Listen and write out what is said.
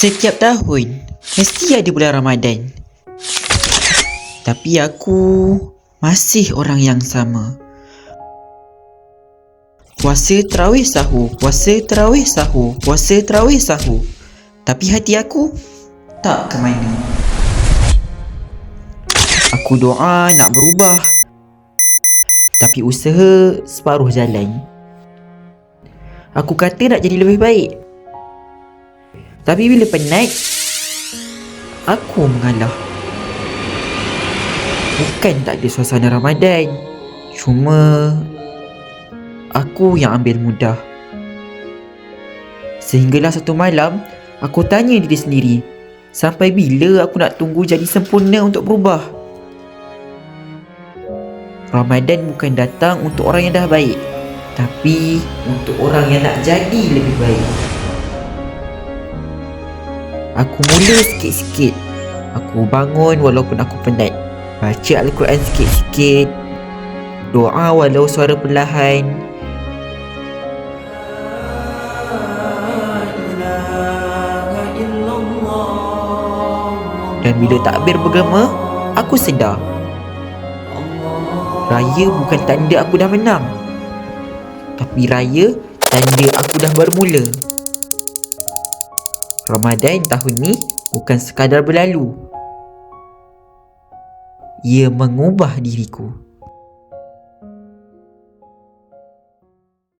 Setiap tahun mesti ada bulan Ramadan. Tapi aku masih orang yang sama. Puasa tarawih sahur, puasa tarawih sahur, puasa tarawih sahur. Tapi hati aku tak ke mana. Aku doa nak berubah, tapi usaha separuh jalan. Aku kata nak jadi lebih baik, tapi bila penat, aku mengalah. Bukan tak ada suasana Ramadan, cuma aku yang ambil mudah. Sehinggalah satu malam, aku tanya diri sendiri, sampai bila aku nak tunggu jadi sempurna untuk berubah? Ramadan bukan datang untuk orang yang dah baik, tapi untuk orang yang nak jadi lebih baik. Aku mula sikit-sikit. Aku bangun walaupun aku penat, baca Al-Quran sikit-sikit, doa walau suara perlahan. Dan bila takbir bergema, aku sedar raya bukan tanda aku dah menang, tapi raya tanda aku dah bermula. Ramadan tahun ni bukan sekadar berlalu, ia mengubah diriku.